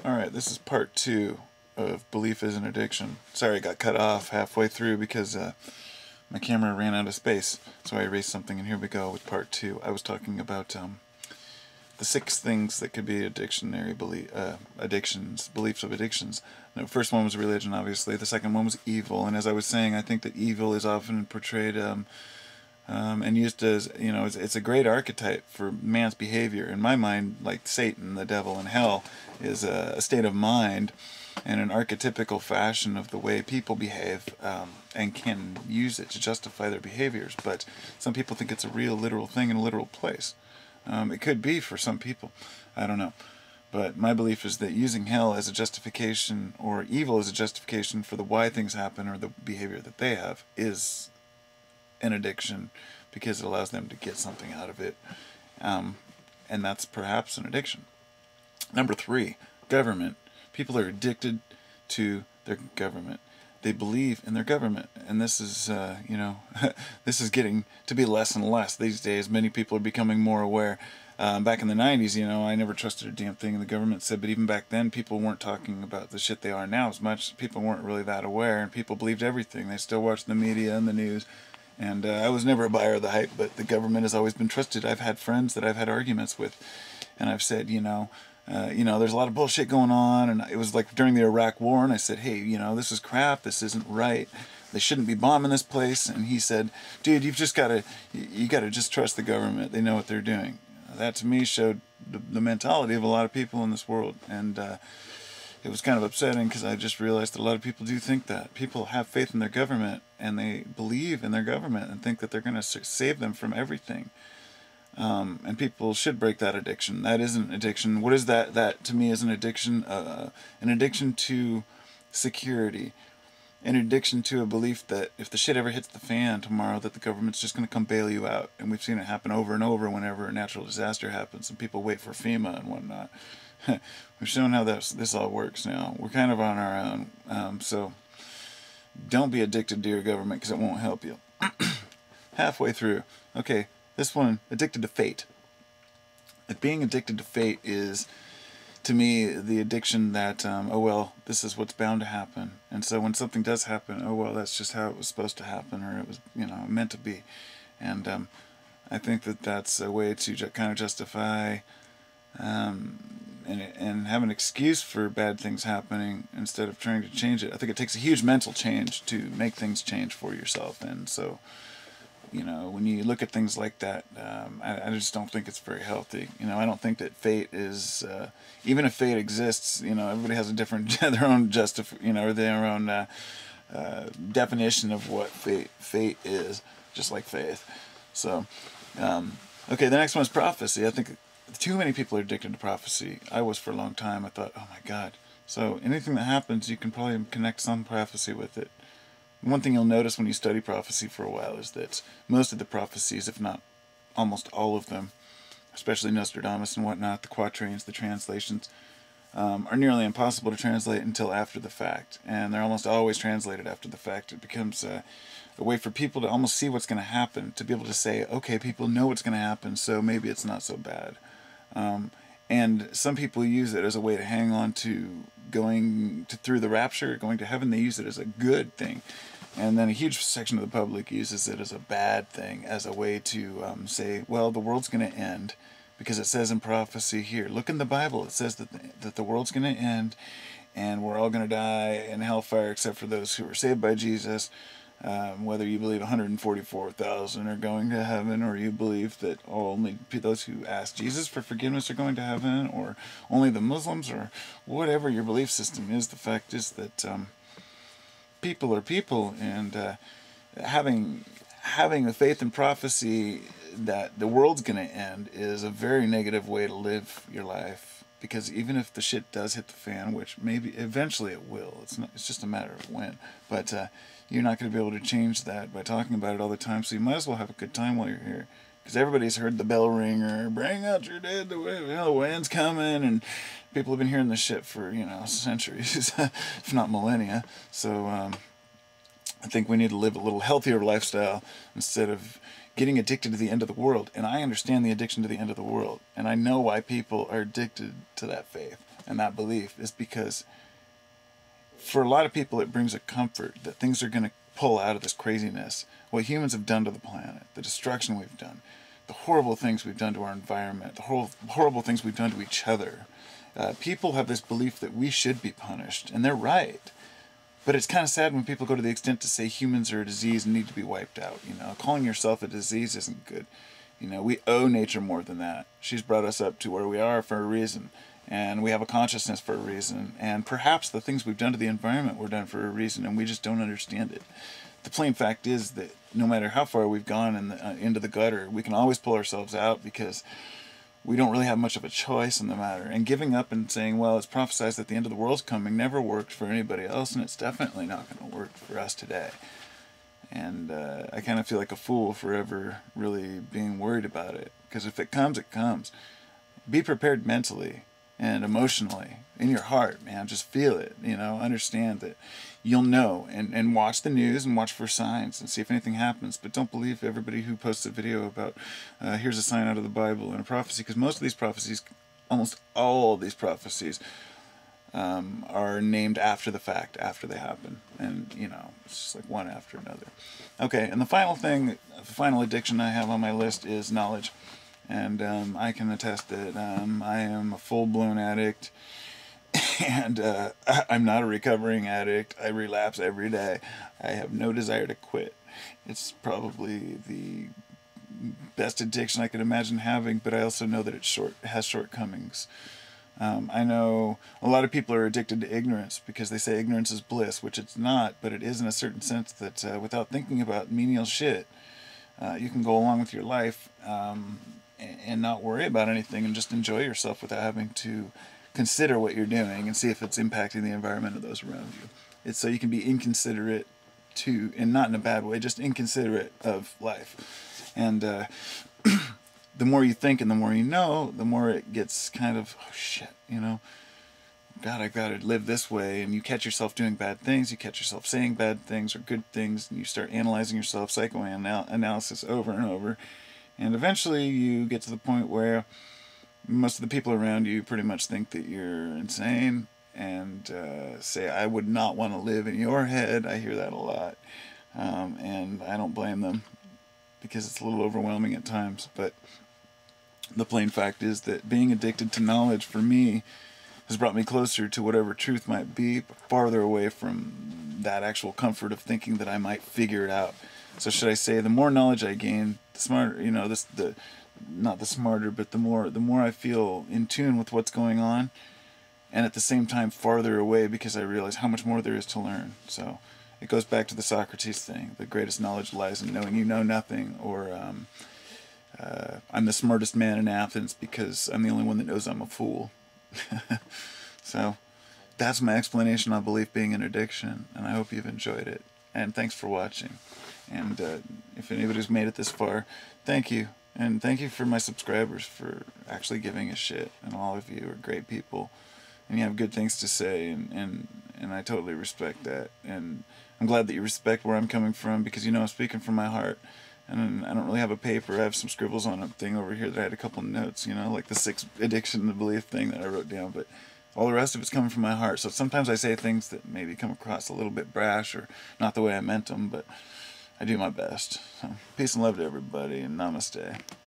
Alright, this is part 2 of Belief is an Addiction. Sorry, I got cut off halfway through because my camera ran out of space, so I erased something, and here we go with part 2. I was talking about the 6 things that could be addictions, beliefs of addictions. The first one was religion, obviously. The second one was evil, and as I was saying, I think that evil is often portrayed and used as, it's a great archetype for man's behavior. In my mind, like Satan, the devil, and hell is a state of mind and an archetypical fashion of the way people behave, and can use it to justify their behaviors. But some people think it's a real, literal thing in a literal place. It could be for some people. I don't know. But my belief is that using hell as a justification, or evil as a justification for the why things happen or the behavior that they have, is an addiction, because it allows them to get something out of it. And that's perhaps an addiction. Number 3, government. People are addicted to their government. They believe in their government, and this is, this is getting to be less and less these days. Many people are becoming more aware. Back in the 90s, I never trusted a damn thing the government said, but even back then, people weren't talking about the shit they are now as much. People weren't really that aware, and people believed everything. They still watched the media and the news, and I was never a buyer of the hype, but the government has always been trusted. I've had friends that I've had arguments with, and I've said, there's a lot of bullshit going on, and it was like during the Iraq War, and I said, hey, this is crap, this isn't right, they shouldn't be bombing this place, and he said, dude, you gotta just trust the government, they know what they're doing. That to me showed the mentality of a lot of people in this world, and it was kind of upsetting, because I just realized that a lot of people do think that. People have faith in their government, and they believe in their government, and think that they're going to save them from everything. And people should break that addiction. That is an addiction. What is that? That to me is an addiction. An addiction to security. An addiction to a belief that if the shit ever hits the fan tomorrow, that the government's just going to come bail you out. And we've seen it happen over and over whenever a natural disaster happens, and people wait for FEMA and whatnot. We've shown how this all works now. We're kind of on our own. So don't be addicted to your government, because it won't help you. Halfway through. Okay. This one, addicted to fate. Being addicted to fate is, to me, the addiction that, oh well, this is what's bound to happen. And so when something does happen, oh well, that's just how it was supposed to happen, or it was, meant to be. And I think that that's a way to kind of justify and have an excuse for bad things happening instead of trying to change it. I think it takes a huge mental change to make things change for yourself. And so, when you look at things like that, I just don't think it's very healthy. I don't think that fate is, even if fate exists, everybody has a different, their own or their own definition of what fate is, just like faith. So, okay, the next one is prophecy. I think too many people are addicted to prophecy. I was for a long time. I thought, oh my God. So anything that happens, you can probably connect some prophecy with it. One thing you'll notice when you study prophecy for a while is that most of the prophecies, if not almost all of them, especially Nostradamus and whatnot, the quatrains, the translations, are nearly impossible to translate until after the fact. And they're almost always translated after the fact. It becomes a way for people to almost see what's going to happen, to be able to say, okay, people know what's going to happen, so maybe it's not so bad. And some people use it as a way to hang on to through the rapture, going to heaven. They use it as a good thing. And then a huge section of the public uses it as a bad thing, as a way to say, well, the world's going to end, because it says in prophecy here, look in the Bible, it says that the world's going to end, and we're all going to die in hellfire except for those who are saved by Jesus. Whether you believe 144,000 are going to heaven, or you believe that only those who ask Jesus for forgiveness are going to heaven, or only the Muslims, or whatever your belief system is, the fact is that people are people, and having the faith in prophecy that the world's going to end is a very negative way to live your life, because even if the shit does hit the fan, which maybe eventually it will, it's just a matter of when, but you're not going to be able to change that by talking about it all the time, so you might as well have a good time while you're here. Because everybody's heard the bell ringer, bring out your dead, the wind's coming, and people have been hearing this shit for, centuries, if not millennia. So I think we need to live a little healthier lifestyle instead of getting addicted to the end of the world. And I understand the addiction to the end of the world, and I know why people are addicted to that faith. and that belief is because for a lot of people it brings a comfort that things are going to pull out of this craziness. What humans have done to the planet, the destruction we've done, the horrible things we've done to our environment, the horrible things we've done to each other. People have this belief that we should be punished, and they're right. But it's kind of sad when people go to the extent to say humans are a disease and need to be wiped out. You know, calling yourself a disease isn't good. You know, we owe nature more than that. She's brought us up to where we are for a reason, and we have a consciousness for a reason, and perhaps the things we've done to the environment were done for a reason, and we just don't understand it. The plain fact is that no matter how far we've gone into the gutter, we can always pull ourselves out because we don't really have much of a choice in the matter. And giving up and saying, well, it's prophesied that the end of the world's coming never worked for anybody else, and it's definitely not going to work for us today. And I kind of feel like a fool for ever really being worried about it, because if it comes, it comes. Be prepared mentally and emotionally, in your heart, man. Just feel it, you know, understand that you'll know, and watch the news and watch for signs and see if anything happens. But don't believe everybody who posts a video about here's a sign out of the Bible and a prophecy, because most of these prophecies, almost all of these prophecies, are named after the fact, after they happen. And, you know, it's just like one after another. Okay, and the final thing, the final addiction I have on my list is knowledge. And I can attest that I am a full-blown addict, and I'm not a recovering addict. I relapse every day. I have no desire to quit. It's probably the best addiction I could imagine having, but I also know that it has shortcomings. I know a lot of people are addicted to ignorance because they say ignorance is bliss, which it's not, but it is in a certain sense that without thinking about menial shit, you can go along with your life and not worry about anything and just enjoy yourself without having to consider what you're doing and see if it's impacting the environment of those around you. It's so you can be inconsiderate to, and not in a bad way, just inconsiderate of life. And the more you think and the more you know, the more it gets kind of, oh shit, you know, God, I've got to live this way. And you catch yourself doing bad things, you catch yourself saying bad things or good things, and you start analyzing yourself, psychoanalysis over and over. And eventually you get to the point where most of the people around you pretty much think that you're insane and say, I would not want to live in your head. I hear that a lot. And I don't blame them because it's a little overwhelming at times. But the plain fact is that being addicted to knowledge for me has brought me closer to whatever truth might be, but farther away from that actual comfort of thinking that I might figure it out. So should I say, the more knowledge I gain, the smarter, you know, not the smarter, but the more I feel in tune with what's going on, and at the same time farther away because I realize how much more there is to learn. So it goes back to the Socrates thing: the greatest knowledge lies in knowing you know nothing, or I'm the smartest man in Athens because I'm the only one that knows I'm a fool. So that's my explanation on belief being an addiction, and I hope you've enjoyed it. And thanks for watching. And if anybody's made it this far, thank you. And thank you for my subscribers for actually giving a shit. And all of you are great people. And you have good things to say, and I totally respect that. And I'm glad that you respect where I'm coming from, because you know I'm speaking from my heart. And I don't really have a paper. I have some scribbles on a thing over here that I had a couple notes, you know, like the 6 addiction to belief thing that I wrote down. But all the rest of it's coming from my heart. So sometimes I say things that maybe come across a little bit brash or not the way I meant them, but I do my best. So peace and love to everybody, and namaste.